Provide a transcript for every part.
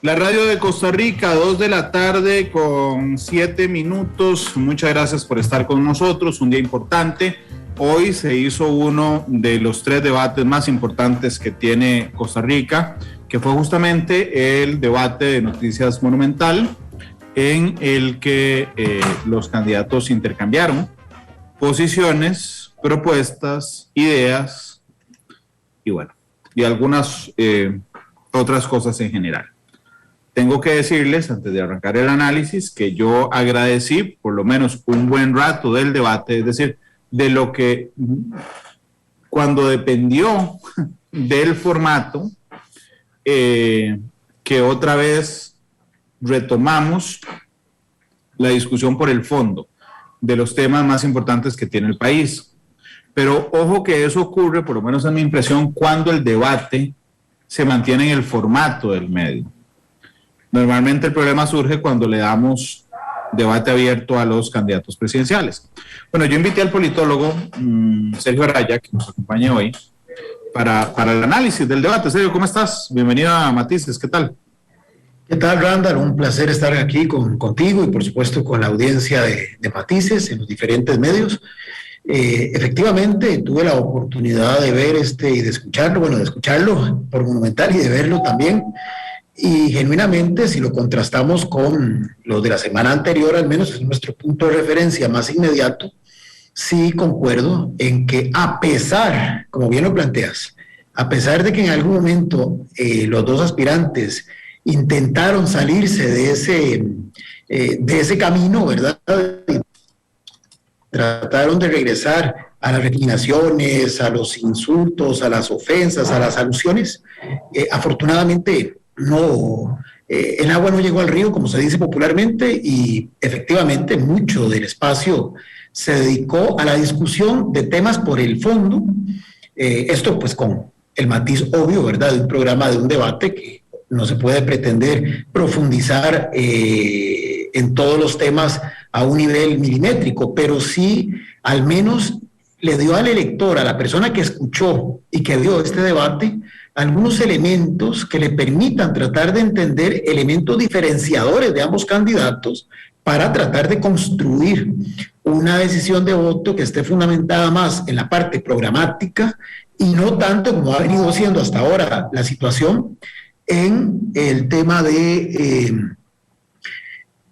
La radio de Costa Rica, 2 de la tarde con 7 minutos. Muchas gracias por estar con nosotros. Un día importante. Hoy se hizo uno de los 3 debates más importantes que tiene Costa Rica, que fue justamente el debate de Noticias Monumental, en el que los candidatos intercambiaron posiciones, propuestas, ideas y algunas otras cosas en general. Tengo que decirles, antes de arrancar el análisis, que yo agradecí por lo menos un buen rato del debate, es decir, de lo que cuando dependió del formato, que otra vez retomamos la discusión por el fondo de los temas más importantes que tiene el país. Pero ojo que eso ocurre, por lo menos en mi impresión, cuando el debate se mantiene en el formato del medio. Normalmente el problema surge cuando le damos debate abierto a los candidatos presidenciales. Bueno, yo invité al politólogo Sergio Araya, que nos acompaña hoy, para el análisis del debate. Sergio, ¿cómo estás? Bienvenido a Matices, ¿qué tal? ¿Qué tal, Randall? Un placer estar aquí contigo y por supuesto con la audiencia de Matices en los diferentes medios. Efectivamente, tuve la oportunidad de ver y de escucharlo por Monumental y de verlo también. Y genuinamente, si lo contrastamos con los de la semana anterior, al menos es nuestro punto de referencia más inmediato, sí concuerdo en que a pesar, como bien lo planteas, a pesar de que en algún momento los dos aspirantes intentaron salirse de ese camino, ¿verdad? Y trataron de regresar a las recriminaciones, a los insultos, a las ofensas, a las alusiones, afortunadamente no, el agua no llegó al río, como se dice popularmente, y efectivamente mucho del espacio se dedicó a la discusión de temas por el fondo, esto pues con el matiz obvio, ¿verdad?, de un programa, de un debate que no se puede pretender profundizar en todos los temas a un nivel milimétrico, pero sí al menos le dio al elector, a la persona que escuchó y que vio este debate, algunos elementos que le permitan tratar de entender elementos diferenciadores de ambos candidatos para tratar de construir una decisión de voto que esté fundamentada más en la parte programática y no tanto como ha venido siendo hasta ahora la situación en el tema de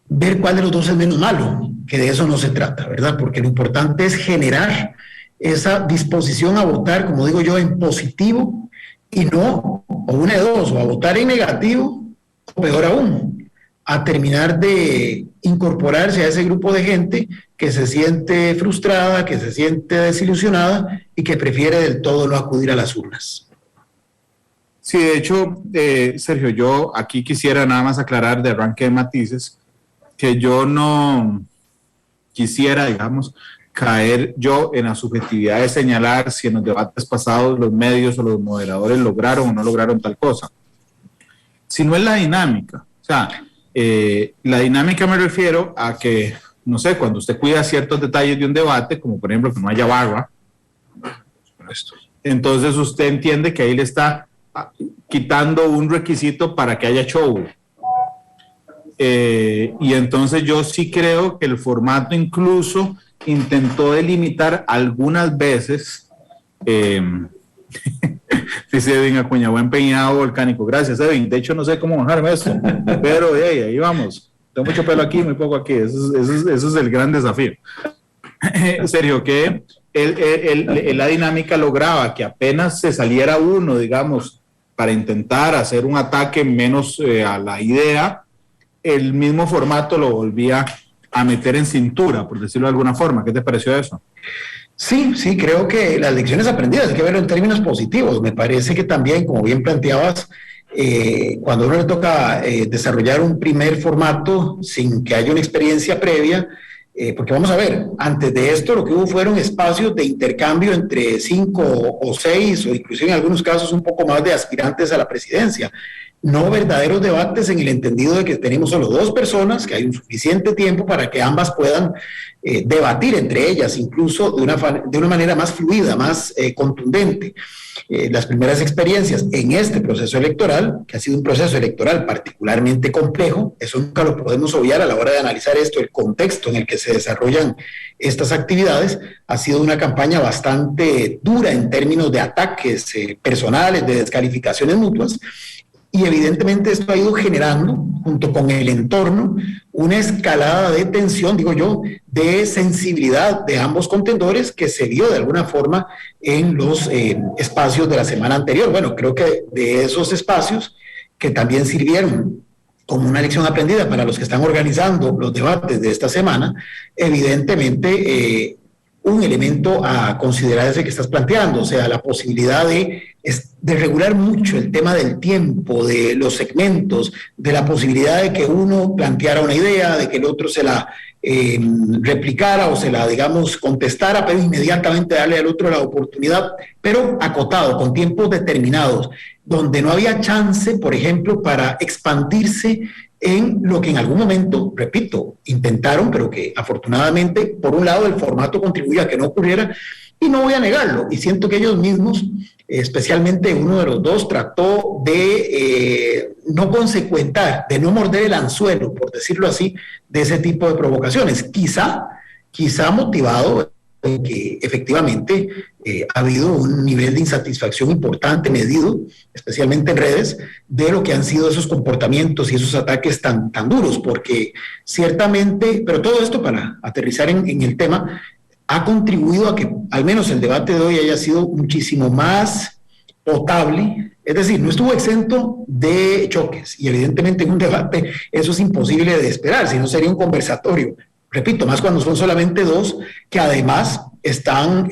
ver cuál de los dos es menos malo, que de eso no se trata, ¿verdad? Porque lo importante es generar esa disposición a votar, como digo yo, en positivo, y no, o una de dos, o a votar en negativo, o peor aún, a terminar de incorporarse a ese grupo de gente que se siente frustrada, que se siente desilusionada y que prefiere del todo no acudir a las urnas. Sí, de hecho, Sergio, yo aquí quisiera nada más aclarar de arranque de Matices que yo no quisiera, digamos, caer yo en la subjetividad de señalar si en los debates pasados los medios o los moderadores lograron o no lograron tal cosa, sino es la dinámica. O sea, la dinámica me refiero a que, no sé, cuando usted cuida ciertos detalles de un debate, como por ejemplo que no haya barra, entonces usted entiende que ahí le está quitando un requisito para que haya show. Y entonces yo sí creo que el formato incluso intentó delimitar algunas veces, dice Edwin Acuña, buen peinado volcánico, gracias Edwin, de hecho no sé cómo bajarme esto, pero ahí vamos, tengo mucho pelo aquí, muy poco aquí, eso es el gran desafío. Sergio, que la dinámica lograba que apenas se saliera uno, digamos, para intentar hacer un ataque menos a la idea, el mismo formato lo volvía a meter en cintura, por decirlo de alguna forma. ¿Qué te pareció eso? Sí, creo que las lecciones aprendidas hay que verlo en términos positivos. Me parece que también, como bien planteabas, cuando a uno le toca desarrollar un primer formato sin que haya una experiencia previa, porque vamos a ver, antes de esto lo que hubo fueron espacios de intercambio entre 5 o 6 o inclusive en algunos casos un poco más de aspirantes a la presidencia. no verdaderos debates en el entendido de que tenemos solo dos personas, que hay un suficiente tiempo para que ambas puedan debatir entre ellas, incluso de una manera más fluida, más contundente. Las primeras experiencias en este proceso electoral, que ha sido un proceso electoral particularmente complejo, eso nunca lo podemos obviar a la hora de analizar esto, el contexto en el que se desarrollan estas actividades, ha sido una campaña bastante dura en términos de ataques personales, de descalificaciones mutuas, y evidentemente esto ha ido generando, junto con el entorno, una escalada de tensión, digo yo, de sensibilidad de ambos contendores que se vio de alguna forma en los espacios de la semana anterior. Bueno, creo que de esos espacios que también sirvieron como una lección aprendida para los que están organizando los debates de esta semana, evidentemente un elemento a considerar es el que estás planteando, o sea, la posibilidad de regular mucho el tema del tiempo, de los segmentos, de la posibilidad de que uno planteara una idea, de que el otro se la replicara o se la, digamos, contestara, pero inmediatamente darle al otro la oportunidad, pero acotado, con tiempos determinados, donde no había chance, por ejemplo, para expandirse en lo que en algún momento, repito, intentaron, pero que afortunadamente, por un lado, el formato contribuía a que no ocurriera, y no voy a negarlo, y siento que ellos mismos, especialmente uno de los dos, trató de no consecuentar, de no morder el anzuelo, por decirlo así, de ese tipo de provocaciones. Quizá motivado en que efectivamente ha habido un nivel de insatisfacción importante, medido, especialmente en redes, de lo que han sido esos comportamientos y esos ataques tan duros, porque ciertamente, pero todo esto para aterrizar en el tema, ha contribuido a que al menos el debate de hoy haya sido muchísimo más potable, es decir, no estuvo exento de choques, y evidentemente en un debate eso es imposible de esperar, si no sería un conversatorio, repito, más cuando son solamente dos, que además están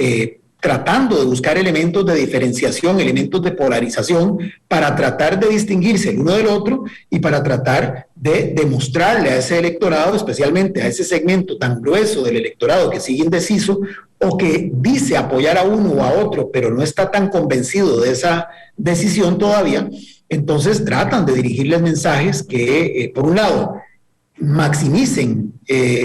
tratando de buscar elementos de diferenciación, elementos de polarización, para tratar de distinguirse el uno del otro y para tratar de demostrarle a ese electorado, especialmente a ese segmento tan grueso del electorado que sigue indeciso o que dice apoyar a uno o a otro, pero no está tan convencido de esa decisión todavía, entonces tratan de dirigirles mensajes que, por un lado, maximicen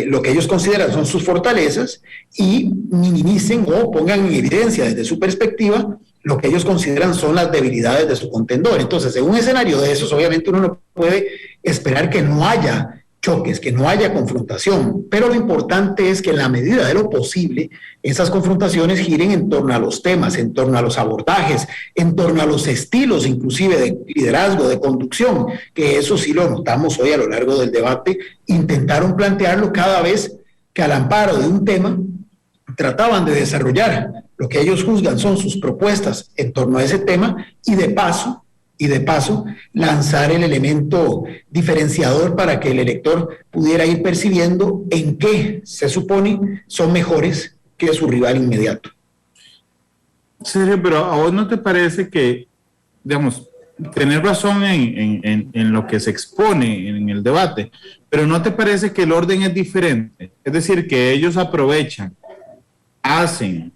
lo que ellos consideran son sus fortalezas y minimicen o pongan en evidencia desde su perspectiva lo que ellos consideran son las debilidades de su contendor. Entonces, en un escenario de esos, obviamente uno no puede esperar que no haya choques, que no haya confrontación, pero lo importante es que en la medida de lo posible esas confrontaciones giren en torno a los temas, en torno a los abordajes, en torno a los estilos inclusive de liderazgo, de conducción, que eso sí lo notamos hoy a lo largo del debate, intentaron plantearlo cada vez que al amparo de un tema trataban de desarrollar lo que ellos juzgan son sus propuestas en torno a ese tema y de paso lanzar el elemento diferenciador para que el elector pudiera ir percibiendo en qué se supone son mejores que su rival inmediato. Sergio, pero ¿a vos no te parece que, digamos, tener razón en lo que se expone en el debate, pero no te parece que el orden es diferente? Es decir, que ellos aprovechan, hacen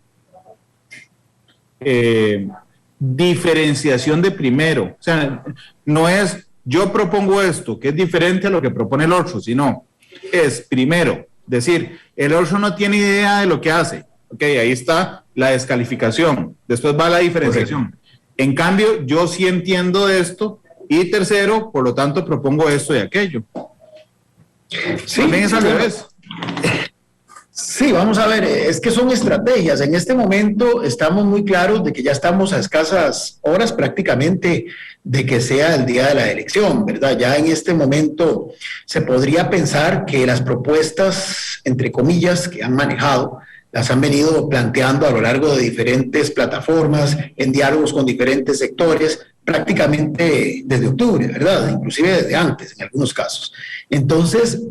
diferenciación de primero, o sea, no es yo propongo esto, que es diferente a lo que propone el otro, sino es primero, decir, el otro no tiene idea de lo que hace, ok, ahí está la descalificación, después va la diferenciación. Correcto. En cambio, yo sí entiendo esto, y tercero, por lo tanto, propongo esto y aquello. Sí, también es al revés. Sí, vamos a ver, es que son estrategias. En este momento estamos muy claros de que ya estamos a escasas horas prácticamente de que sea el día de la elección, ¿verdad? Ya en este momento se podría pensar que las propuestas, entre comillas, que han manejado, las han venido planteando a lo largo de diferentes plataformas, en diálogos con diferentes sectores, prácticamente desde octubre, ¿verdad? Inclusive desde antes, en algunos casos. Entonces,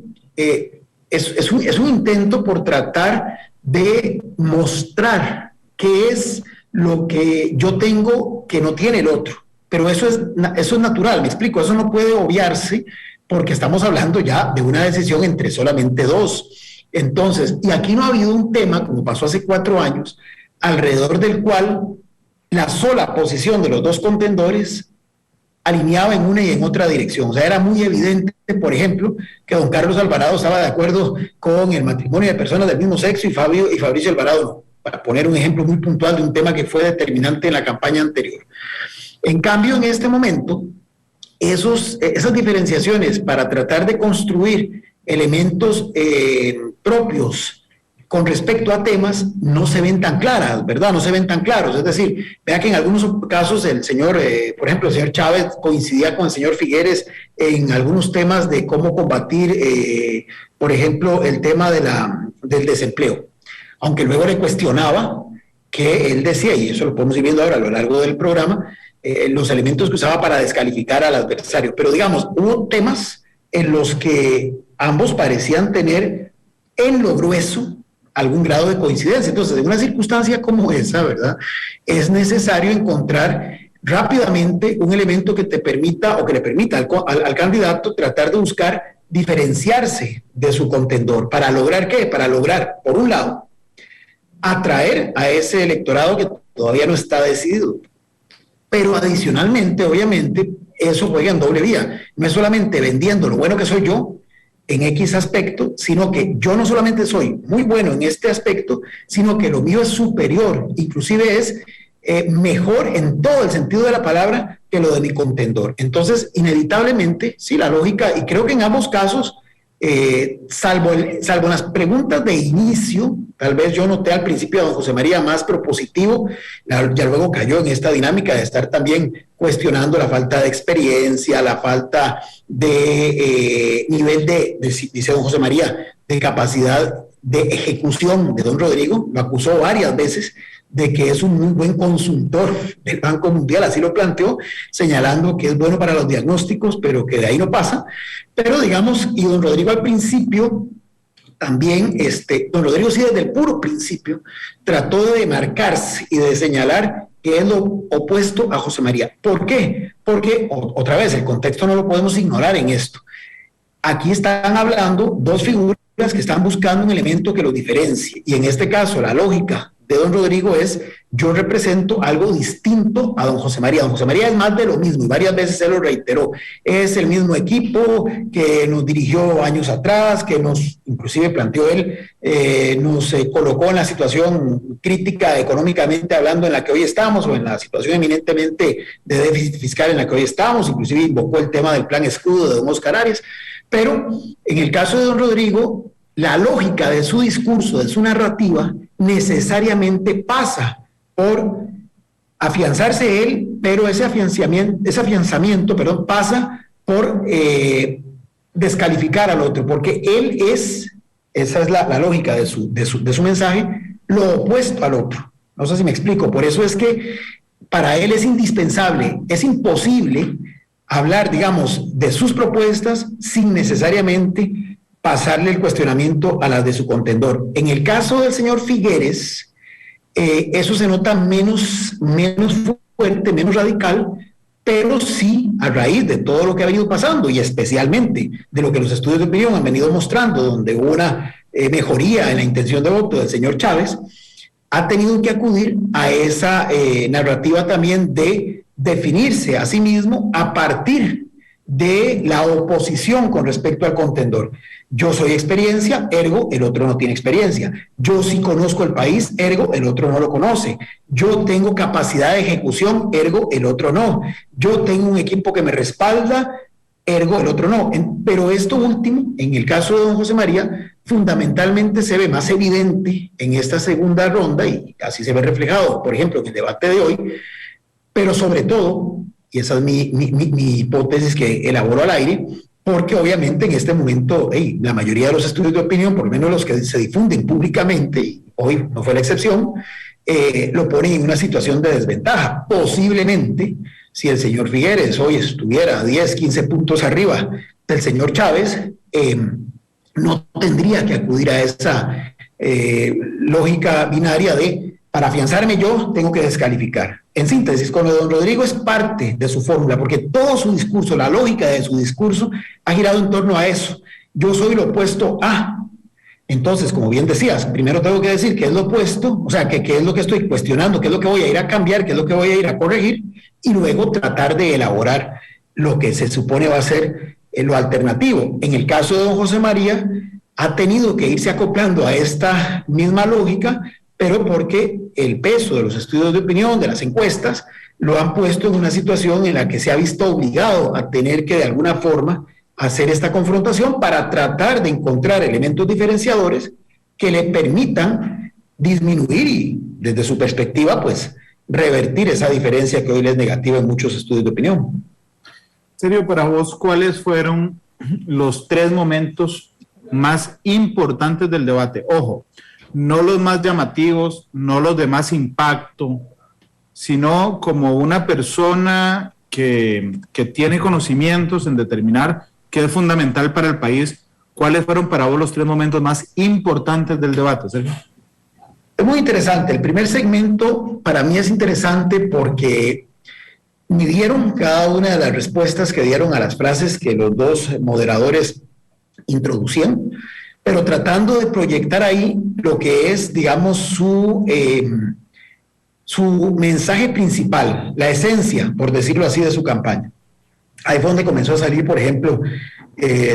es un intento por tratar de mostrar qué es lo que yo tengo que no tiene el otro. Pero eso es natural, me explico, eso no puede obviarse porque estamos hablando ya de una decisión entre solamente dos. Entonces, y aquí no ha habido un tema, como pasó hace 4 años, alrededor del cual la sola posición de los dos contendores alineaba en una y en otra dirección. O sea, era muy evidente, por ejemplo, que don Carlos Alvarado estaba de acuerdo con el matrimonio de personas del mismo sexo y Fabricio Alvarado no, para poner un ejemplo muy puntual de un tema que fue determinante en la campaña anterior. En cambio, en este momento, esas diferenciaciones para tratar de construir elementos propios con respecto a temas no se ven tan claras, ¿verdad? No se ven tan claros. Es decir, vea que en algunos casos el señor, por ejemplo, el señor Chávez coincidía con el señor Figueres en algunos temas de cómo combatir, por ejemplo, el tema del desempleo. Aunque luego le cuestionaba que él decía, y eso lo podemos ir viendo ahora a lo largo del programa, los elementos que usaba para descalificar al adversario. Pero digamos, hubo temas en los que ambos parecían tener en lo grueso algún grado de coincidencia. Entonces, en una circunstancia como esa, ¿verdad?, es necesario encontrar rápidamente un elemento que te permita o que le permita al candidato tratar de buscar diferenciarse de su contendor. ¿Para lograr qué? Para lograr, por un lado, atraer a ese electorado que todavía no está decidido. Pero adicionalmente, obviamente, eso juega en doble vía. No es solamente vendiendo lo bueno que soy yo en X aspecto, sino que yo no solamente soy muy bueno en este aspecto, sino que lo mío es superior, inclusive es mejor en todo el sentido de la palabra que lo de mi contendor. Entonces, inevitablemente, sí, la lógica, y creo que en ambos casos, salvo las preguntas de inicio, tal vez yo noté al principio a don José María más propositivo, ya luego cayó en esta dinámica de estar también cuestionando la falta de experiencia, la falta de nivel dice don José María, de capacidad de ejecución de don Rodrigo. Lo acusó varias veces de que es un muy buen consultor del Banco Mundial, así lo planteó, señalando que es bueno para los diagnósticos, pero que de ahí no pasa. Pero digamos, y don Rodrigo al principio también, don Rodrigo sí desde el puro principio trató de demarcarse y de señalar que es lo opuesto a José María. ¿Por qué? Porque, otra vez, el contexto no lo podemos ignorar en esto. Aquí están hablando dos figuras que están buscando un elemento que los diferencie, y en este caso la lógica de don Rodrigo es: yo represento algo distinto a don José María. Don José María es más de lo mismo, y varias veces se lo reiteró. Es el mismo equipo que nos dirigió años atrás, que nos, inclusive planteó él, nos colocó en la situación crítica económicamente hablando en la que hoy estamos, o en la situación eminentemente de déficit fiscal en la que hoy estamos. Inclusive invocó el tema del plan escudo de don Oscar Arias. Pero en el caso de don Rodrigo, la lógica de su discurso, de su narrativa, necesariamente pasa por afianzarse él, pero ese afianzamiento, pasa por descalificar al otro, porque él es, esa es la lógica de su mensaje, lo opuesto al otro. No sé si me explico. Por eso es que para él es indispensable, es imposible hablar, digamos, de sus propuestas sin necesariamente pasarle el cuestionamiento a las de su contendor. En el caso del señor Figueres, eso se nota menos fuerte, menos radical, pero sí a raíz de todo lo que ha venido pasando, y especialmente de lo que los estudios de opinión han venido mostrando, donde hubo una mejoría en la intención de voto del señor Chávez, ha tenido que acudir a esa narrativa también de definirse a sí mismo a partir de la oposición con respecto al contendor. Yo soy experiencia, ergo el otro no tiene experiencia. Yo sí conozco el país, ergo el otro no lo conoce. Yo tengo capacidad de ejecución, ergo el otro no. Yo tengo un equipo que me respalda, ergo el otro no. Pero esto último, en el caso de don José María, fundamentalmente se ve más evidente en esta segunda ronda, y así se ve reflejado, por ejemplo, en el debate de hoy, pero sobre todo, y esa es mi hipótesis que elaboro al aire, porque obviamente en este momento la mayoría de los estudios de opinión, por lo menos los que se difunden públicamente, y hoy no fue la excepción, lo ponen en una situación de desventaja. Posiblemente, si el señor Figueres hoy estuviera 10, 15 puntos arriba del señor Chávez, no tendría que acudir a esa lógica binaria de: para afianzarme yo, tengo que descalificar. En síntesis, con lo de don Rodrigo es parte de su fórmula, porque todo su discurso, la lógica de su discurso, ha girado en torno a eso. Yo soy lo opuesto a. Entonces, como bien decías, primero tengo que decir qué es lo opuesto, o sea, qué es lo que estoy cuestionando, qué es lo que voy a ir a cambiar, qué es lo que voy a ir a corregir, y luego tratar de elaborar lo que se supone va a ser lo alternativo. En el caso de don José María, ha tenido que irse acoplando a esta misma lógica, pero porque el peso de los estudios de opinión, de las encuestas, lo han puesto en una situación en la que se ha visto obligado a tener que de alguna forma hacer esta confrontación para tratar de encontrar elementos diferenciadores que le permitan disminuir y, desde su perspectiva, pues revertir esa diferencia que hoy le es negativa en muchos estudios de opinión. Sergio, para vos, ¿cuáles fueron los 3 momentos más importantes del debate? Ojo, no los más llamativos, no los de más impacto, sino como una persona que tiene conocimientos en determinar qué es fundamental para el país. ¿Cuáles fueron para vos los 3 momentos más importantes del debate, Sergio? Es muy interesante. El primer segmento para mí es interesante porque midieron cada una de las respuestas que dieron a las frases que los dos moderadores introducían, pero tratando de proyectar ahí lo que es, digamos, su mensaje principal, la esencia, por decirlo así, de su campaña. Ahí fue donde comenzó a salir, por ejemplo,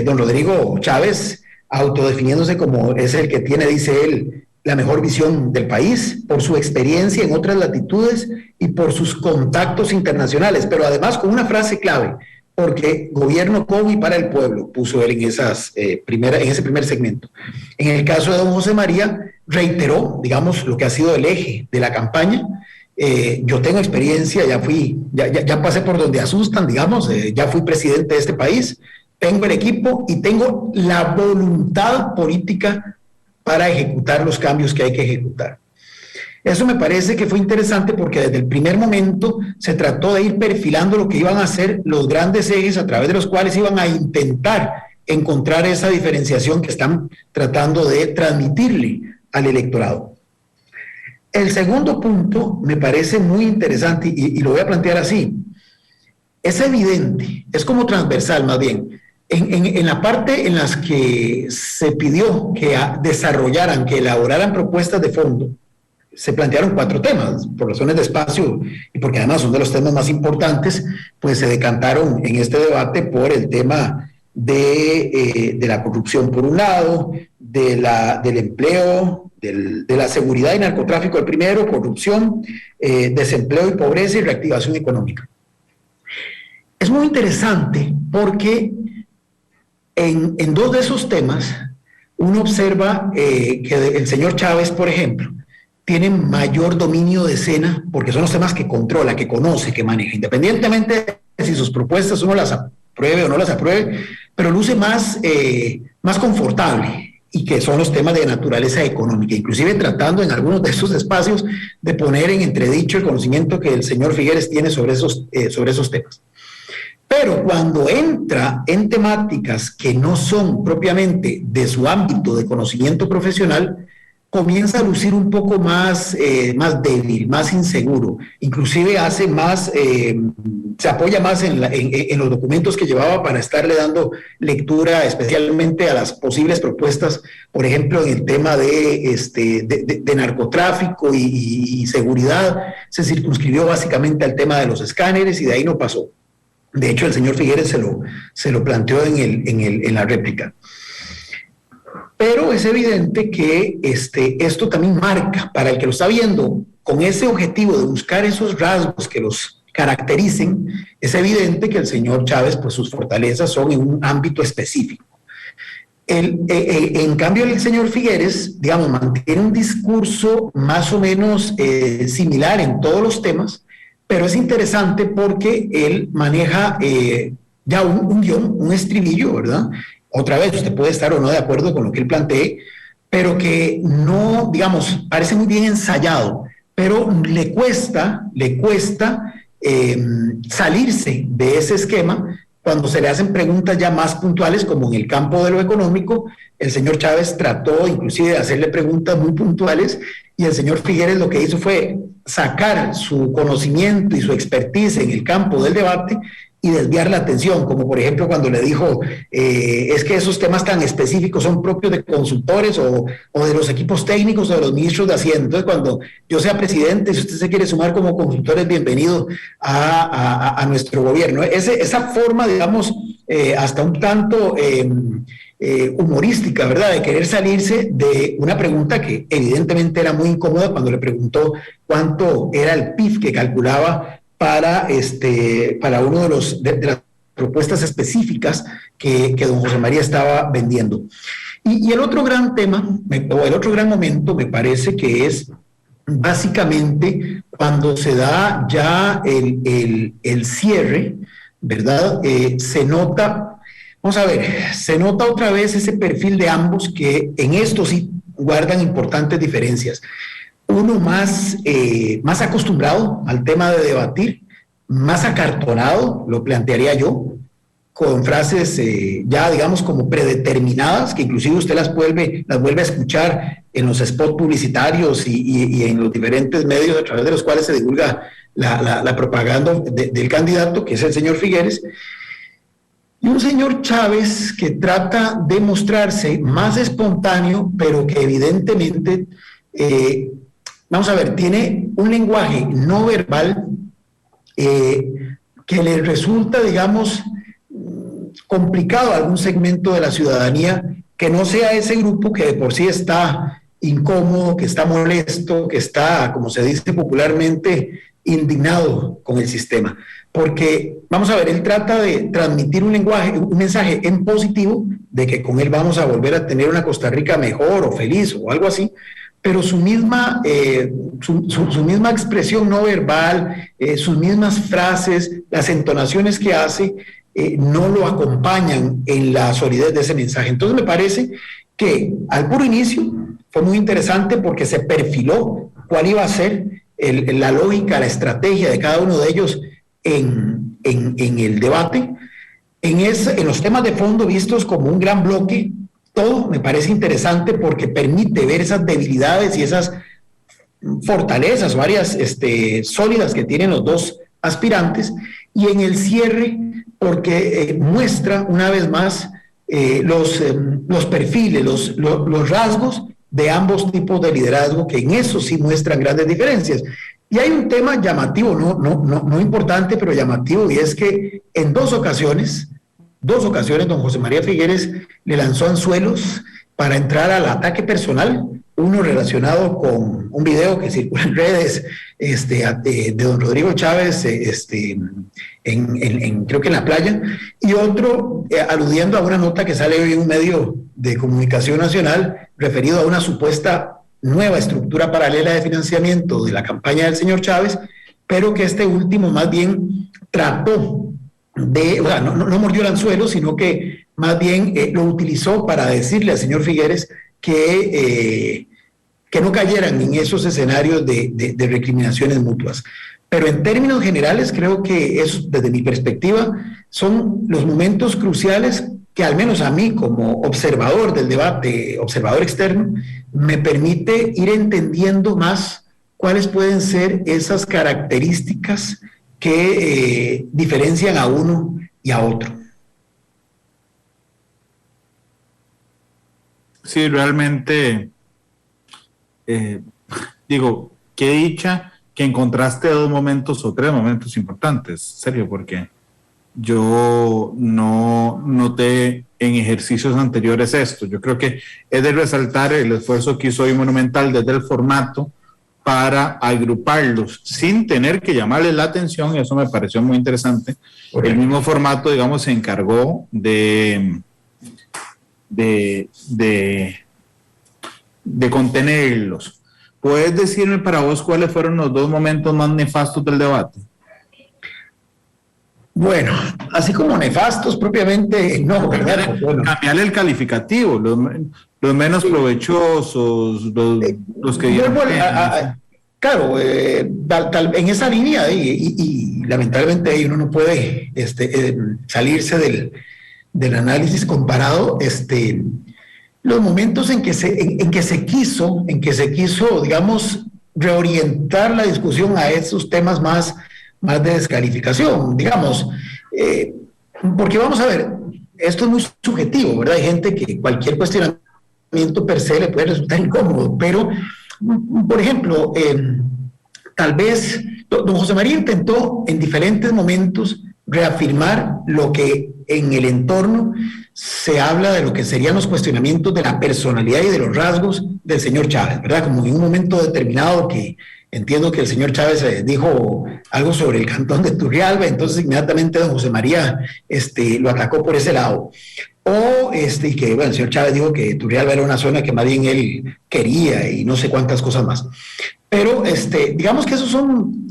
don Rodrigo Chávez, autodefiniéndose como es el que tiene, dice él, la mejor visión del país, por su experiencia en otras latitudes y por sus contactos internacionales, pero además con una frase clave, porque gobierno con y para el pueblo, puso él en ese primer segmento. En el caso de don José María, reiteró, digamos, lo que ha sido el eje de la campaña. Yo tengo experiencia, ya pasé por donde asustan, digamos, ya fui presidente de este país, tengo el equipo y tengo la voluntad política para ejecutar los cambios que hay que ejecutar. Eso me parece que fue interesante porque desde el primer momento se trató de ir perfilando lo que iban a ser los grandes ejes a través de los cuales iban a intentar encontrar esa diferenciación que están tratando de transmitirle al electorado. El segundo punto me parece muy interesante y lo voy a plantear así. Es evidente, es como transversal más bien. En la parte en las que se pidió que desarrollaran, que elaboraran propuestas de fondo, se plantearon 4 temas, por razones de espacio y porque además son de los temas más importantes, pues se decantaron en este debate por el tema de la corrupción por un lado, del empleo, de la seguridad y narcotráfico el primero, corrupción, desempleo y pobreza y reactivación económica. Es muy interesante porque en 2 de esos temas uno observa que el señor Chávez, por ejemplo, tiene mayor dominio de escena porque son los temas que controla, que conoce, que maneja, independientemente de si sus propuestas uno las apruebe o no las apruebe, pero luce más confortable, y que son los temas de naturaleza económica, inclusive tratando en algunos de esos espacios de poner en entredicho el conocimiento que el señor Figueres tiene sobre esos temas. Pero cuando entra en temáticas que no son propiamente de su ámbito de conocimiento profesional, comienza a lucir un poco más débil, más inseguro, inclusive se apoya más en los documentos que llevaba para estarle dando lectura especialmente a las posibles propuestas, por ejemplo, en el tema de narcotráfico y seguridad, se circunscribió básicamente al tema de los escáneres y de ahí no pasó. De hecho, el señor Figueres se lo planteó en la réplica. Pero es evidente que esto también marca, para el que lo está viendo, con ese objetivo de buscar esos rasgos que los caractericen, es evidente que el señor Chávez, pues sus fortalezas son en un ámbito específico. En cambio, el señor Figueres, digamos, mantiene un discurso más o menos similar en todos los temas, pero es interesante porque él maneja ya un guión, un estribillo, ¿verdad? Otra vez, usted puede estar o no de acuerdo con lo que él plantee, pero que no, digamos, parece muy bien ensayado, pero le cuesta salirse de ese esquema cuando se le hacen preguntas ya más puntuales, como en el campo de lo económico. El señor Chávez trató inclusive de hacerle preguntas muy puntuales y el señor Figueres lo que hizo fue sacar su conocimiento y su expertise en el campo del debate y desviar la atención, como por ejemplo cuando le dijo, es que esos temas tan específicos son propios de consultores o de los equipos técnicos o de los ministros de Hacienda. Entonces, cuando yo sea presidente, si usted se quiere sumar como consultor, es bienvenido a nuestro gobierno. Esa forma, digamos, hasta un tanto humorística, ¿verdad?, de querer salirse de una pregunta que evidentemente era muy incómoda cuando le preguntó cuánto era el PIB que calculaba para uno de las propuestas específicas que don José María estaba vendiendo. Y el otro gran tema, o el otro gran momento, me parece que es básicamente cuando se da ya el cierre, ¿verdad? Se nota, vamos a ver, se nota otra vez ese perfil de ambos que en esto sí guardan importantes diferencias. Uno más acostumbrado al tema de debatir, más acartonado, lo plantearía yo, con frases ya, digamos, como predeterminadas, que inclusive usted las vuelve a escuchar en los spots publicitarios y en los diferentes medios a través de los cuales se divulga la propaganda del candidato, que es el señor Figueres, y un señor Chávez que trata de mostrarse más espontáneo, pero que evidentemente... vamos a ver, tiene un lenguaje no verbal que le resulta, digamos, complicado a algún segmento de la ciudadanía, que no sea ese grupo que de por sí está incómodo, que está molesto, que está, como se dice popularmente, indignado con el sistema. Porque, vamos a ver, él trata de transmitir un mensaje en positivo, de que con él vamos a volver a tener una Costa Rica mejor o feliz o algo así, pero su misma expresión no verbal, sus mismas frases, las entonaciones que hace, no lo acompañan en la solidez de ese mensaje. Entonces me parece que al puro inicio fue muy interesante porque se perfiló cuál iba a ser la lógica, la estrategia de cada uno de ellos en el debate. En los temas de fondo vistos como un gran bloque, todo me parece interesante porque permite ver esas debilidades y esas fortalezas o áreas sólidas que tienen los dos aspirantes, y en el cierre porque muestra una vez más los perfiles, los rasgos de ambos tipos de liderazgo, que en eso sí muestran grandes diferencias. Y hay un tema llamativo, no importante, pero llamativo, y es que en dos ocasiones don José María Figueres le lanzó anzuelos para entrar al ataque personal, uno relacionado con un video que circula en redes de don Rodrigo Chávez, creo que en la playa, y otro aludiendo a una nota que sale hoy en un medio de comunicación nacional referido a una supuesta nueva estructura paralela de financiamiento de la campaña del señor Chávez, pero que este último más bien trató no mordió el anzuelo, sino que más bien lo utilizó para decirle al señor Figueres que no cayeran en esos escenarios de recriminaciones mutuas. Pero en términos generales creo que eso, desde mi perspectiva, son los momentos cruciales que al menos a mí como observador del debate, observador externo, me permite ir entendiendo más cuáles pueden ser esas características que diferencian a uno y a otro. Sí, realmente, digo, qué dicha que encontraste dos momentos o tres momentos importantes, Sergio, porque yo no noté en ejercicios anteriores esto. Yo creo que es de resaltar el esfuerzo que hizo hoy Monumental desde el formato para agruparlos sin tener que llamarles la atención, y eso me pareció muy interesante. El mismo formato, digamos, se encargó de contenerlos. ¿Puedes decirme para vos cuáles fueron los dos momentos más nefastos del debate? Bueno, así como nefastos propiamente, no, ¿verdad? Cambiarle el calificativo, los menos provechosos, los que dieron. Claro, en esa línea, y lamentablemente uno no puede salirse del análisis comparado, los momentos en que se quiso, digamos, reorientar la discusión a esos temas más de descalificación, digamos. Porque vamos a ver, esto es muy subjetivo, ¿verdad? Hay gente que cualquier cuestionamiento per se le puede resultar incómodo, pero, por ejemplo, tal vez don José María intentó en diferentes momentos reafirmar lo que en el entorno se habla de lo que serían los cuestionamientos de la personalidad y de los rasgos del señor Chávez, ¿verdad? Como en un momento determinado que entiendo que el señor Chávez dijo algo sobre el cantón de Turrialba, entonces inmediatamente don José María lo atacó por ese lado. O y que, bueno, el señor Chávez dijo que Turrialba era una zona que más bien él quería y no sé cuántas cosas más. Pero digamos que esos son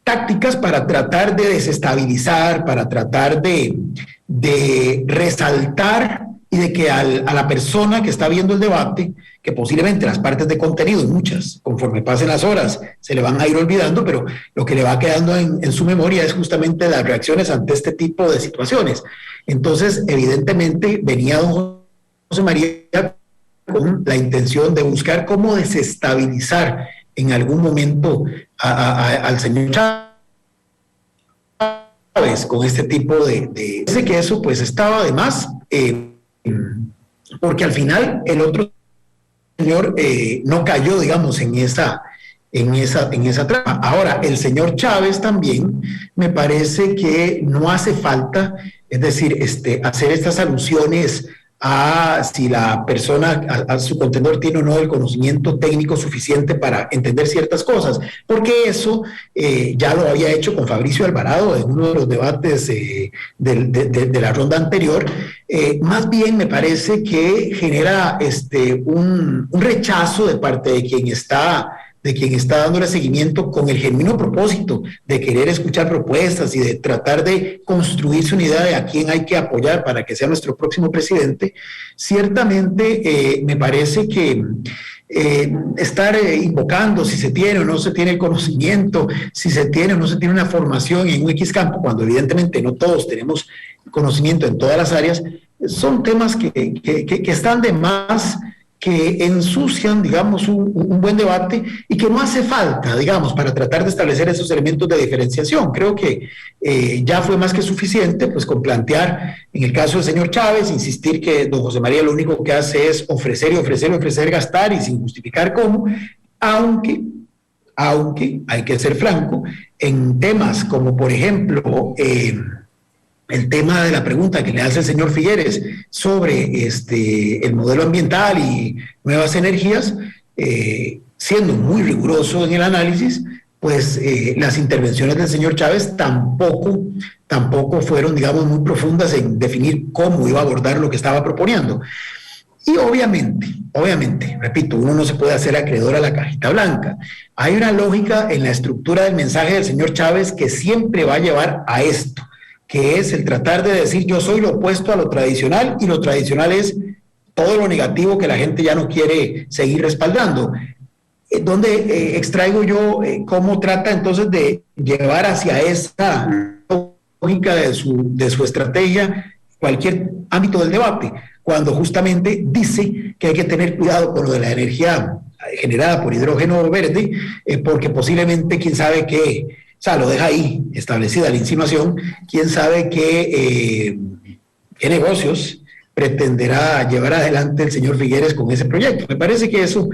tácticas para tratar de desestabilizar, para tratar de resaltar y de que a la persona que está viendo el debate, que posiblemente las partes de contenido, muchas, conforme pasen las horas, se le van a ir olvidando, pero lo que le va quedando en su memoria es justamente las reacciones ante este tipo de situaciones. Entonces, evidentemente, venía don José María con la intención de buscar cómo desestabilizar en algún momento al señor Chávez con este tipo de que eso pues estaba de más, porque al final el otro señor no cayó, digamos, en esa trama. Ahora, el señor Chávez también me parece que no hace falta, es decir, hacer estas alusiones a si la persona, a su contendor tiene o no el conocimiento técnico suficiente para entender ciertas cosas, porque eso ya lo había hecho con Fabricio Alvarado en uno de los debates de la ronda anterior. Más bien me parece que genera un rechazo de parte de quien está dándole seguimiento con el genuino propósito de querer escuchar propuestas y de tratar de construirse una idea de a quién hay que apoyar para que sea nuestro próximo presidente. Ciertamente me parece que estar invocando si se tiene o no se tiene el conocimiento, si se tiene o no se tiene una formación en un X campo, cuando evidentemente no todos tenemos conocimiento en todas las áreas, son temas que están de más, que ensucian, digamos, un buen debate y que no hace falta, digamos, para tratar de establecer esos elementos de diferenciación. Creo que ya fue más que suficiente, pues, con plantear, en el caso del señor Chávez, insistir que don José María lo único que hace es ofrecer y ofrecer y ofrecer, gastar y sin justificar cómo, aunque hay que ser franco, en temas como, por ejemplo, el tema de la pregunta que le hace el señor Figueres sobre el modelo ambiental y nuevas energías, siendo muy riguroso en el análisis, pues las intervenciones del señor Chávez tampoco fueron, digamos, muy profundas en definir cómo iba a abordar lo que estaba proponiendo. Y obviamente, repito, uno no se puede hacer acreedor a la cajita blanca. Hay una lógica en la estructura del mensaje del señor Chávez que siempre va a llevar a esto, que es el tratar de decir yo soy lo opuesto a lo tradicional, y lo tradicional es todo lo negativo que la gente ya no quiere seguir respaldando. Donde extraigo yo cómo trata entonces de llevar hacia esa lógica de su estrategia cualquier ámbito del debate, cuando justamente dice que hay que tener cuidado con lo de la energía generada por hidrógeno verde, porque posiblemente, quién sabe qué, o sea, lo deja ahí establecida la insinuación, quién sabe qué negocios pretenderá llevar adelante el señor Figueres con ese proyecto. Me parece que eso,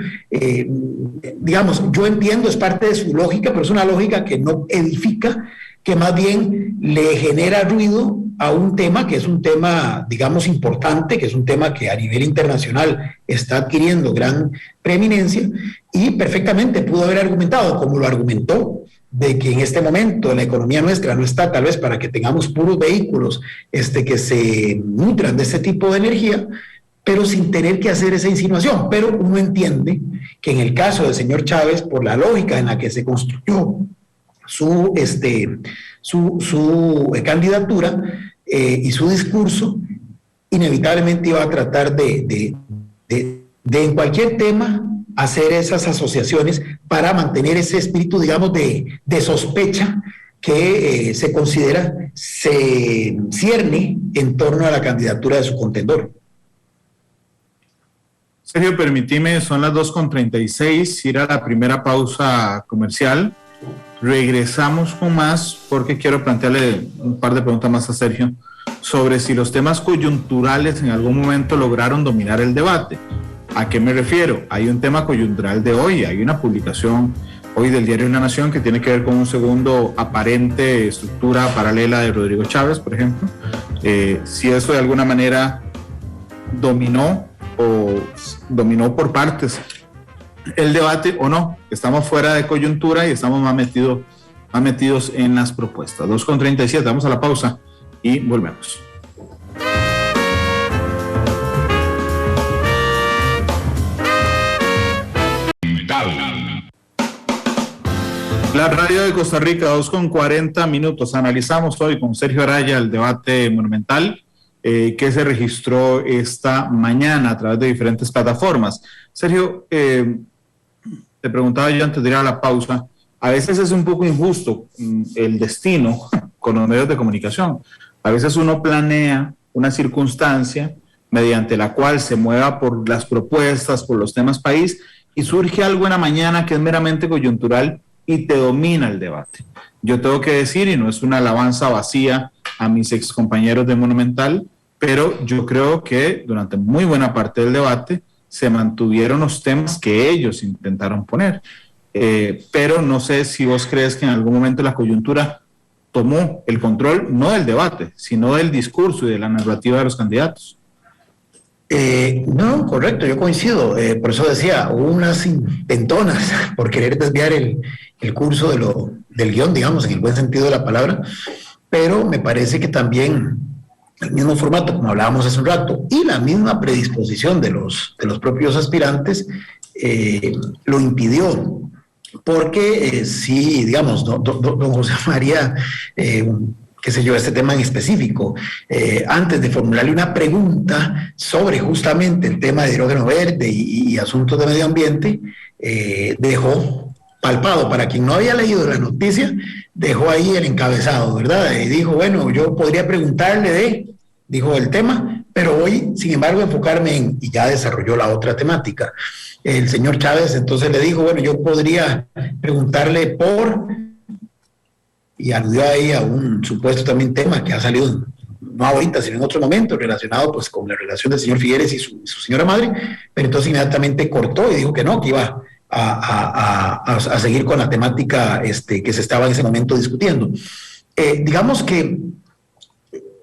digamos, yo entiendo, es parte de su lógica, pero es una lógica que no edifica, que más bien le genera ruido a un tema que es un tema, digamos, importante, que es un tema que a nivel internacional está adquiriendo gran preeminencia, y perfectamente pudo haber argumentado, como lo argumentó, de que en este momento la economía nuestra no está tal vez para que tengamos puros vehículos que se nutran de este tipo de energía, pero sin tener que hacer esa insinuación. Pero uno entiende que en el caso del señor Chávez, por la lógica en la que se construyó su candidatura y su discurso, inevitablemente iba a tratar de en cualquier tema hacer esas asociaciones para mantener ese espíritu, digamos, de sospecha que se considera se cierne en torno a la candidatura de su contendor. Sergio, permíteme, son las 2:36, ir a la primera pausa comercial. regresamos con más porque quiero plantearle un par de preguntas más a Sergio sobre si los temas coyunturales en algún momento lograron dominar el debate. ¿A qué me refiero? Hay un tema coyuntural de hoy, hay una publicación hoy del diario La Nación que tiene que ver con un segundo aparente estructura paralela de Rodrigo Chávez, por ejemplo. Si eso de alguna manera dominó por partes el debate o no. Estamos fuera de coyuntura y estamos más metidos en las propuestas. 2:37, vamos a la pausa y volvemos. La radio de Costa Rica, 2:40. Analizamos hoy con Sergio Araya el debate monumental que se registró esta mañana a través de diferentes plataformas. Sergio, te preguntaba yo antes de ir a la pausa, a veces es un poco injusto el destino con los medios de comunicación. A veces uno planea una circunstancia mediante la cual se mueva por las propuestas, por los temas país, y surge algo en la mañana que es meramente coyuntural y te domina el debate. Yo tengo que decir, y no es una alabanza vacía a mis excompañeros de Monumental, pero yo creo que durante muy buena parte del debate se mantuvieron los temas que ellos intentaron poner. Pero no sé si vos crees que en algún momento la coyuntura tomó el control, no del debate, sino del discurso y de la narrativa de los candidatos. No, correcto, yo coincido. Por eso decía, hubo unas intentonas por querer desviar el curso del guión, digamos, en el buen sentido de la palabra, pero me parece que también el mismo formato, como hablábamos hace un rato, y la misma predisposición de los propios aspirantes lo impidió, porque sí, digamos, don José María, qué sé yo, este tema en específico, antes de formularle una pregunta sobre justamente el tema de hidrógeno verde y asuntos de medio ambiente, dejó palpado, para quien no había leído la noticia, dejó ahí el encabezado, ¿verdad? Y dijo, bueno, yo podría preguntarle dijo el tema, pero voy, sin embargo, a enfocarme en, y ya desarrolló la otra temática. El señor Chávez entonces le dijo, bueno, yo podría preguntarle por, y aludió ahí a un supuesto también tema que ha salido, no ahorita, sino en otro momento, relacionado pues con la relación del señor Figueres y su señora madre, pero entonces inmediatamente cortó y dijo que no, que iba a seguir con la temática que se estaba en ese momento discutiendo. Digamos que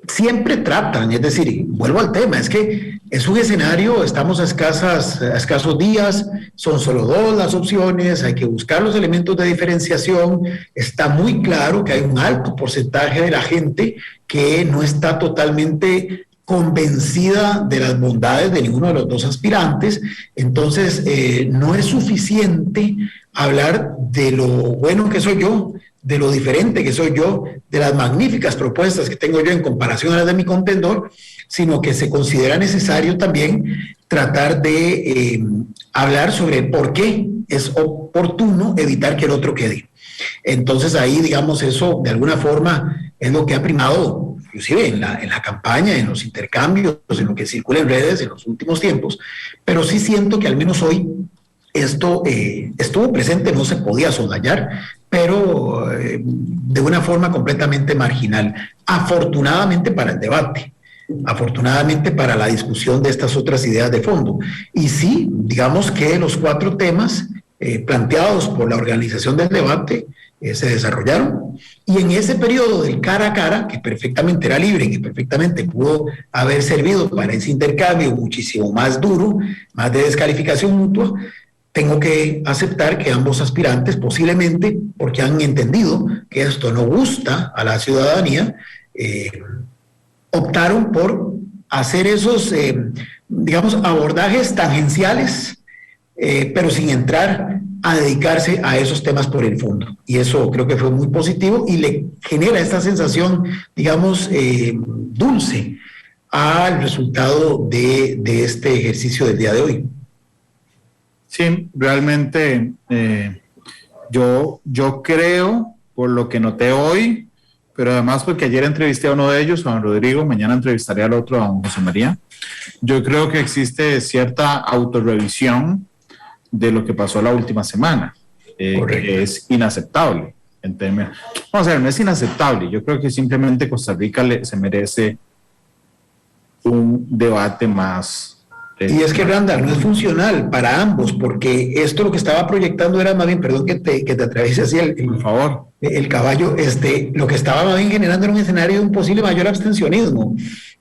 siempre tratan, es decir, vuelvo al tema, es que es un escenario, estamos a escasos días, son solo dos las opciones, hay que buscar los elementos de diferenciación, está muy claro que hay un alto porcentaje de la gente que no está totalmente convencida de las bondades de ninguno de los dos aspirantes, entonces no es suficiente hablar de lo bueno que soy yo, de lo diferente que soy yo, de las magníficas propuestas que tengo yo en comparación a las de mi contendor, sino que se considera necesario también tratar de hablar sobre por qué es oportuno evitar que el otro quede. Entonces ahí, digamos, eso de alguna forma es lo que ha primado, inclusive en la campaña, en los intercambios, en lo que circula en redes en los últimos tiempos, pero sí siento que al menos hoy esto estuvo presente, no se podía soslayar, pero de una forma completamente marginal. Afortunadamente para el debate, afortunadamente para la discusión de estas otras ideas de fondo. Y sí, digamos que los cuatro temas planteados por la organización del debate se desarrollaron, y en ese periodo del cara a cara, que perfectamente era libre, que perfectamente pudo haber servido para ese intercambio muchísimo más duro, más de descalificación mutua, tengo que aceptar que ambos aspirantes, posiblemente porque han entendido que esto no gusta a la ciudadanía, optaron por hacer esos, digamos, abordajes tangenciales, pero sin entrar a dedicarse a esos temas por el fondo. Y eso creo que fue muy positivo y le genera esta sensación, digamos, dulce al resultado de este ejercicio del día de hoy. Sí, realmente yo creo, por lo que noté hoy, pero además porque ayer entrevisté a uno de ellos, a don Rodrigo, mañana entrevistaré al otro, a don José María, yo creo que existe cierta autorrevisión de lo que pasó la última semana, que es inaceptable. en términos. Vamos a ver, no es inaceptable. Yo creo que simplemente Costa Rica se merece un debate más. Y es que, Randall, no es funcional para ambos, porque esto lo que estaba proyectando era más bien, perdón que te atraviese así por favor, el caballo, lo que estaba más bien generando era un escenario de un posible mayor abstencionismo,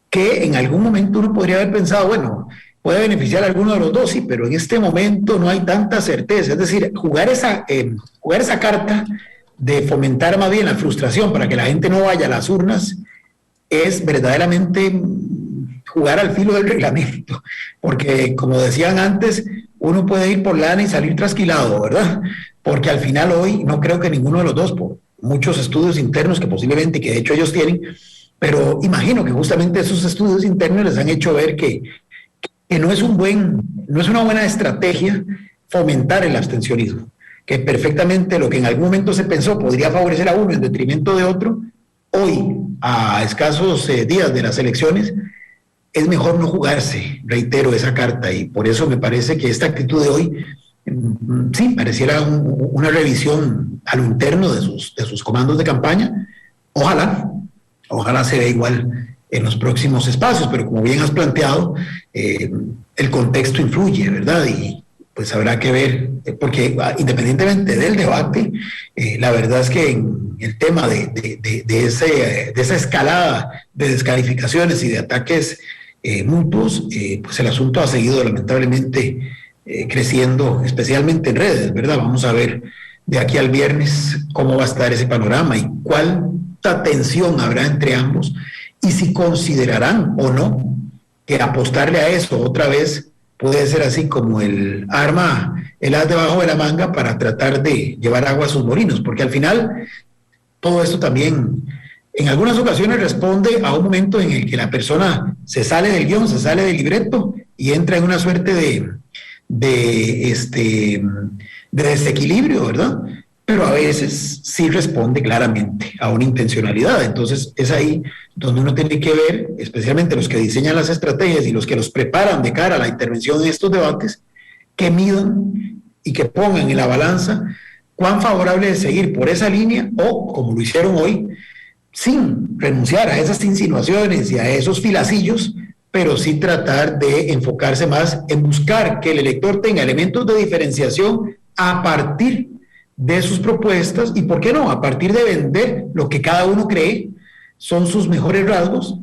que en algún momento uno podría haber pensado, bueno, puede beneficiar a alguno de los dos, sí, pero en este momento no hay tanta certeza. Es decir, jugar esa carta de fomentar más bien la frustración para que la gente no vaya a las urnas es verdaderamente jugar al filo del reglamento, porque como decían antes, uno puede ir por lana y salir trasquilado, ¿verdad? Porque al final hoy no creo que ninguno de los dos, por muchos estudios internos que posiblemente, que de hecho ellos tienen, pero imagino que justamente esos estudios internos les han hecho ver que no es una buena estrategia fomentar el abstencionismo, que perfectamente lo que en algún momento se pensó podría favorecer a uno en detrimento de otro, hoy, a escasos días de las elecciones, es mejor no jugarse, reitero, esa carta, y por eso me parece que esta actitud de hoy, sí, pareciera una revisión a lo interno de sus comandos de campaña. Ojalá se vea igual en los próximos espacios, pero como bien has planteado, el contexto influye, ¿verdad? Y pues habrá que ver, porque independientemente del debate, la verdad es que en el tema de esa escalada de descalificaciones y de ataques mutuos, pues el asunto ha seguido lamentablemente creciendo, especialmente en redes, ¿verdad? Vamos a ver de aquí al viernes cómo va a estar ese panorama y cuánta tensión habrá entre ambos y si considerarán o no que apostarle a eso otra vez puede ser así como el as debajo de la manga para tratar de llevar agua a sus molinos, porque al final todo esto también en algunas ocasiones responde a un momento en el que la persona se sale del guión, se sale del libreto y entra en una suerte de desequilibrio, ¿verdad? Pero a veces sí responde claramente a una intencionalidad. Entonces es ahí donde uno tiene que ver, especialmente los que diseñan las estrategias y los que los preparan de cara a la intervención en estos debates, que midan y que pongan en la balanza cuán favorable es seguir por esa línea o, como lo hicieron hoy, sin renunciar a esas insinuaciones y a esos filacillos, pero sí tratar de enfocarse más en buscar que el elector tenga elementos de diferenciación a partir de sus propuestas y, ¿por qué no?, a partir de vender lo que cada uno cree son sus mejores rasgos,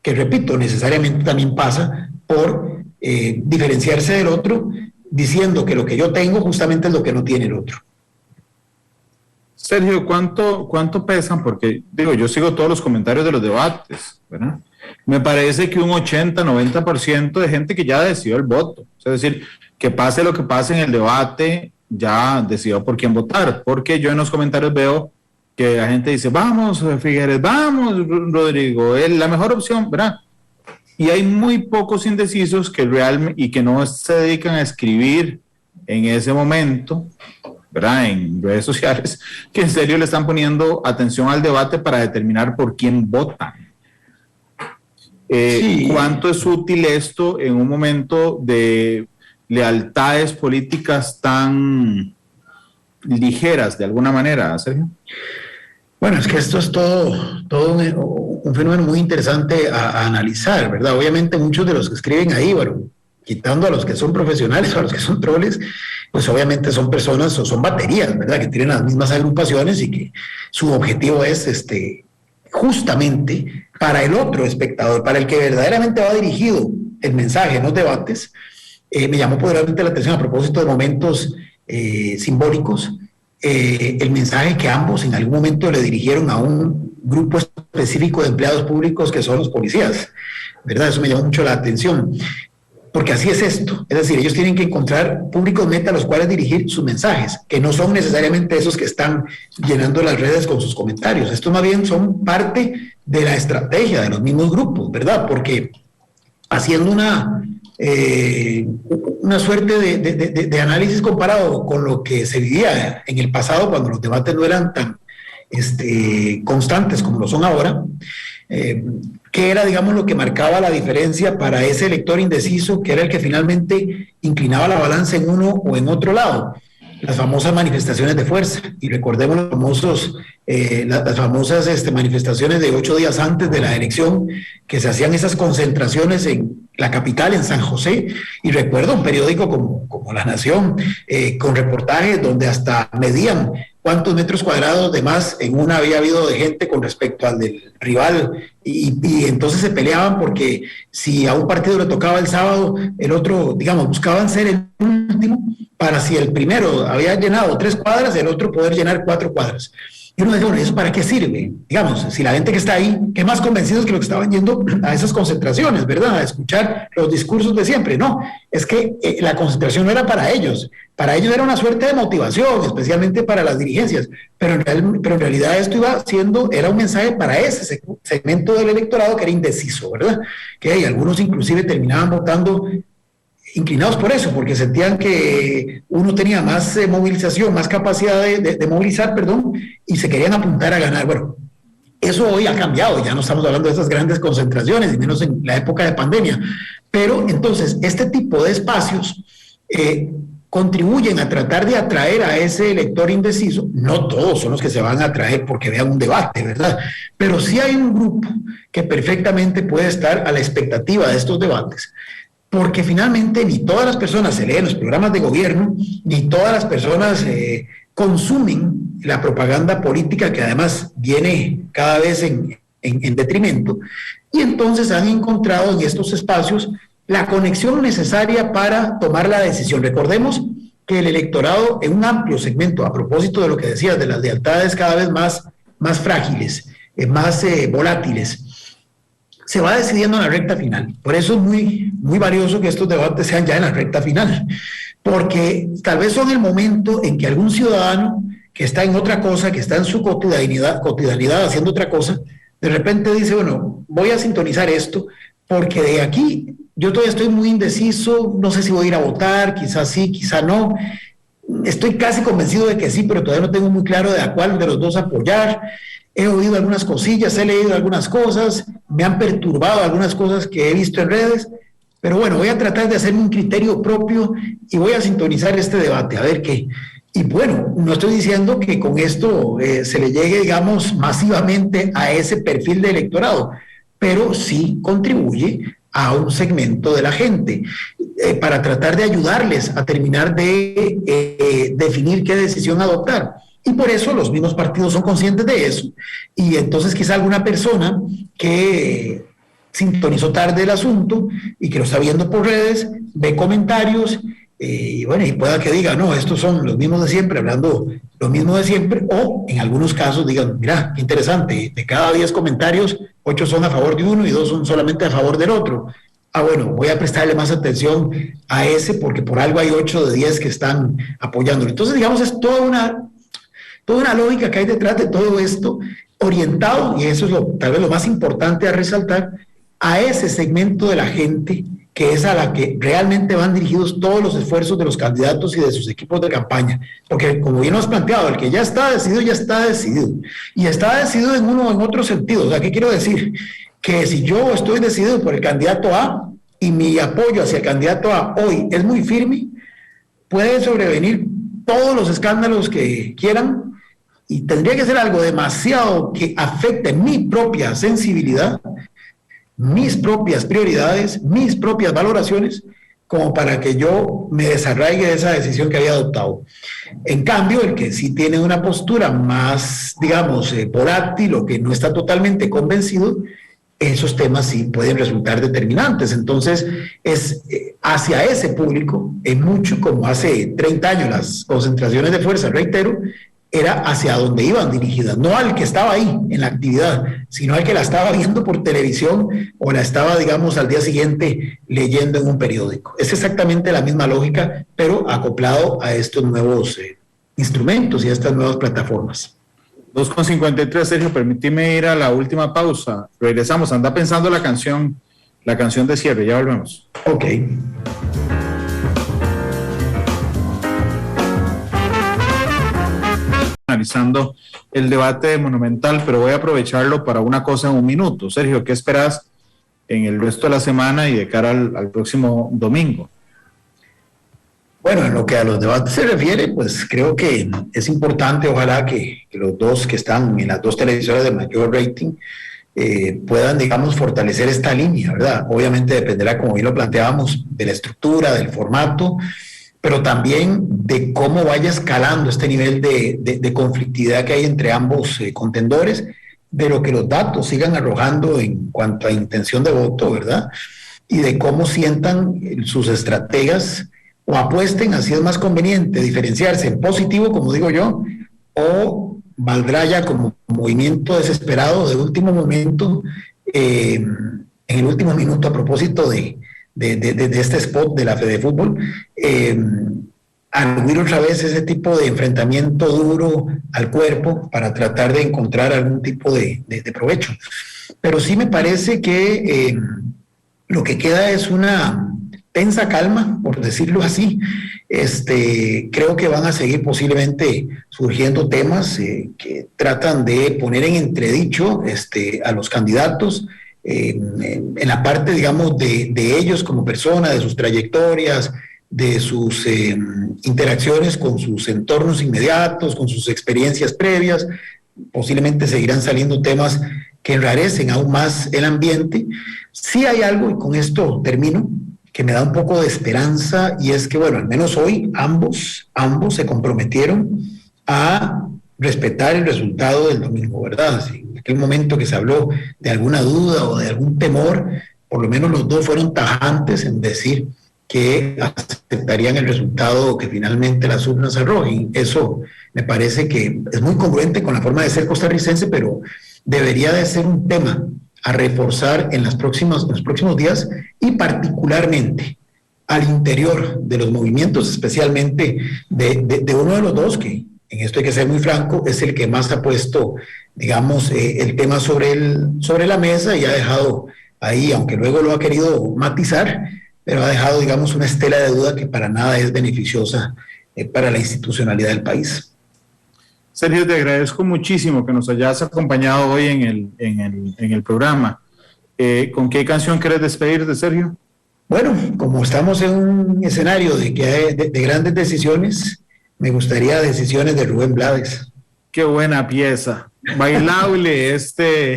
que repito, necesariamente también pasa por diferenciarse del otro, diciendo que lo que yo tengo justamente es lo que no tiene el otro. Sergio, ¿cuánto pesan? Porque, digo, yo sigo todos los comentarios de los debates, ¿verdad? Me parece que un 80-90% de gente que ya decidió el voto. Es decir, que pase lo que pase en el debate, ya decidió por quién votar. Porque yo en los comentarios veo que la gente dice, vamos, Figueres, vamos, Rodrigo, es la mejor opción, ¿verdad? Y hay muy pocos indecisos que y que no se dedican a escribir en ese momento, ¿verdad?, en redes sociales, que en serio le están poniendo atención al debate para determinar por quién votan. Sí. ¿Cuánto es útil esto en un momento de lealtades políticas tan ligeras, de alguna manera, Sergio? Bueno, es que esto es todo un fenómeno muy interesante a analizar, ¿verdad? Obviamente muchos de los que escriben ahí, bueno, quitando a los que son profesionales o a los que son troles, pues obviamente son personas o son baterías, ¿verdad?, que tienen las mismas agrupaciones y que su objetivo es justamente para el otro espectador, para el que verdaderamente va dirigido el mensaje en los debates. Me llamó poderosamente la atención a propósito de momentos simbólicos, el mensaje que ambos en algún momento le dirigieron a un grupo específico de empleados públicos que son los policías, ¿verdad? Eso me llamó mucho la atención. Porque así es esto, es decir, ellos tienen que encontrar públicos meta a los cuales dirigir sus mensajes, que no son necesariamente esos que están llenando las redes con sus comentarios. Estos más bien son parte de la estrategia de los mismos grupos, ¿verdad? Porque haciendo una suerte de análisis comparado con lo que se vivía en el pasado, cuando los debates no eran tan constantes como lo son ahora, que era, digamos, lo que marcaba la diferencia para ese elector indeciso, que era el que finalmente inclinaba la balanza en uno o en otro lado. las famosas manifestaciones de fuerza. Y recordemos las famosas manifestaciones de 8 días antes de la elección, que se hacían esas concentraciones en la capital, en San José. Y recuerdo un periódico como La Nación, con reportajes donde hasta medían cuántos metros cuadrados de más en una había habido de gente con respecto al del rival, y entonces se peleaban porque si a un partido le tocaba el sábado, el otro, digamos, buscaban ser el último para, si el primero había llenado 3 cuadras, el otro poder llenar 4 cuadras. Y uno dice, bueno, ¿eso para qué sirve? Digamos, si la gente que está ahí, que más convencidos que lo que estaban yendo a esas concentraciones, ¿verdad? A escuchar los discursos de siempre. No, es que la concentración no era para ellos era una suerte de motivación, especialmente para las dirigencias, pero en realidad esto era un mensaje para ese segmento del electorado que era indeciso, ¿verdad? Que algunos inclusive terminaban votando inclinados por eso, porque sentían que uno tenía más movilización, más capacidad de movilizar, y se querían apuntar a ganar. Bueno, eso hoy ha cambiado, ya no estamos hablando de esas grandes concentraciones, y menos en la época de pandemia. Pero entonces, este tipo de espacios contribuyen a tratar de atraer a ese elector indeciso. No todos son los que se van a atraer porque vean un debate, ¿verdad? Pero sí hay un grupo que perfectamente puede estar a la expectativa de estos debates, porque finalmente ni todas las personas se leen los programas de gobierno, ni todas las personas consumen la propaganda política, que además viene cada vez en detrimento, y entonces han encontrado en estos espacios la conexión necesaria para tomar la decisión. Recordemos que el electorado, en un amplio segmento, a propósito de lo que decías, de las lealtades cada vez más frágiles, más volátiles, se va decidiendo en la recta final. Por eso es muy valioso que estos debates sean ya en la recta final, porque tal vez son el momento en que algún ciudadano que está en otra cosa, que está en su cotidianidad haciendo otra cosa, de repente dice, bueno, voy a sintonizar esto, porque de aquí yo todavía estoy muy indeciso, no sé si voy a ir a votar, quizás sí, quizás no. Estoy casi convencido de que sí, pero todavía no tengo muy claro de a cuál de los dos apoyar. He oído algunas cosillas, he leído algunas cosas, me han perturbado algunas cosas que he visto en redes, pero bueno, voy a tratar de hacerme un criterio propio y voy a sintonizar este debate, a ver qué. Y bueno, no estoy diciendo que con esto se le llegue, digamos, masivamente a ese perfil de electorado, pero sí contribuye a un segmento de la gente para tratar de ayudarles a terminar de definir qué decisión adoptar. Y por eso los mismos partidos son conscientes de eso. Y entonces quizá alguna persona que sintonizó tarde el asunto y que lo está viendo por redes, ve comentarios y bueno, y pueda que diga, no, estos son los mismos de siempre, hablando lo mismo de siempre, o en algunos casos digan, mira, qué interesante, de cada 10 comentarios, 8 son a favor de uno y 2 son solamente a favor del otro. Ah, bueno, voy a prestarle más atención a ese porque por algo hay 8 de 10 que están apoyándolo. Entonces, digamos, es toda una lógica que hay detrás de todo esto, orientado, y eso es tal vez lo más importante a resaltar, a ese segmento de la gente que es a la que realmente van dirigidos todos los esfuerzos de los candidatos y de sus equipos de campaña. Porque, como bien lo has planteado, el que ya está decidido, ya está decidido. Y está decidido en uno o en otro sentido. O sea, ¿qué quiero decir? Que si yo estoy decidido por el candidato A y mi apoyo hacia el candidato A hoy es muy firme, pueden sobrevenir todos los escándalos que quieran y tendría que ser algo demasiado que afecte mi propia sensibilidad, mis propias prioridades, mis propias valoraciones, como para que yo me desarraigue de esa decisión que había adoptado. En cambio, el que sí tiene una postura más, digamos, volátil o que no está totalmente convencido, esos temas sí pueden resultar determinantes. Entonces, es hacia ese público, en mucho como hace 30 años las concentraciones de fuerza, reitero, era hacia donde iban dirigidas, no al que estaba ahí en la actividad, sino al que la estaba viendo por televisión o la estaba, digamos, al día siguiente leyendo en un periódico. Es exactamente la misma lógica, pero acoplado a estos nuevos instrumentos y a estas nuevas plataformas. 2:53, Sergio, permíteme ir a la última pausa. Regresamos, anda pensando la canción de cierre, ya volvemos. Ok. Analizando el debate Monumental, pero voy a aprovecharlo para una cosa en un minuto. Sergio, ¿qué esperas en el resto de la semana y de cara al próximo domingo? Bueno, en lo que a los debates se refiere, pues creo que es importante, ojalá que los dos que están en las dos televisoras de mayor rating puedan, digamos, fortalecer esta línea, ¿verdad? Obviamente dependerá, como bien lo planteábamos, de la estructura, del formato, pero también de cómo vaya escalando este nivel de conflictividad que hay entre ambos contendores, de lo que los datos sigan arrojando en cuanto a intención de voto, ¿verdad? Y de cómo sientan sus estrategas o apuesten, así es más conveniente, diferenciarse en positivo, como digo yo, o valdrá ya como movimiento desesperado de último momento, en el último minuto, a propósito de este spot de la Fede Fútbol, aludir otra vez ese tipo de enfrentamiento duro al cuerpo para tratar de encontrar algún tipo de provecho. Pero sí me parece que lo que queda es una tensa calma, por decirlo así. Creo que van a seguir posiblemente surgiendo temas que tratan de poner en entredicho a los candidatos, en la parte, digamos, de ellos como personas, de sus trayectorias, de sus interacciones con sus entornos inmediatos, con sus experiencias previas. Posiblemente seguirán saliendo temas que enrarecen aún más el ambiente. Sí hay algo, y con esto termino, que me da un poco de esperanza, y es que, bueno, al menos hoy ambos se comprometieron a respetar el resultado del domingo, ¿verdad? Si en aquel momento que se habló de alguna duda o de algún temor, por lo menos los dos fueron tajantes en decir que aceptarían el resultado que finalmente las urnas arrojen. Eso me parece que es muy congruente con la forma de ser costarricense, pero debería de ser un tema a reforzar en los próximos días, y particularmente al interior de los movimientos, especialmente de uno de los dos, que en esto hay que ser muy franco, es el que más ha puesto, digamos, el tema sobre la mesa, y ha dejado ahí, aunque luego lo ha querido matizar, pero ha dejado, digamos, una estela de duda que para nada es beneficiosa para la institucionalidad del país. Sergio, te agradezco muchísimo que nos hayas acompañado hoy en el programa. ¿Con qué canción quieres despedirte, Sergio? Bueno, como estamos en un escenario de grandes decisiones, me gustaría Decisiones de Rubén Blades. Qué buena pieza, bailable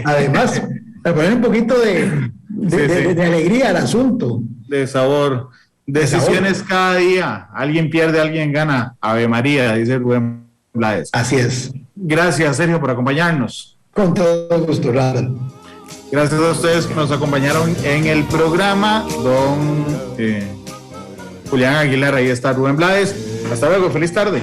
Además, para poner un poquito de alegría al asunto. De sabor. Decisiones cada día. Alguien pierde, alguien gana. Ave María, dice Rubén Blades. Así es. Gracias, Sergio, por acompañarnos. Con todo gusto, Randall. Gracias a ustedes que nos acompañaron en el programa. Don Julián Aguilar, ahí está Rubén Blades. Hasta luego, feliz tarde.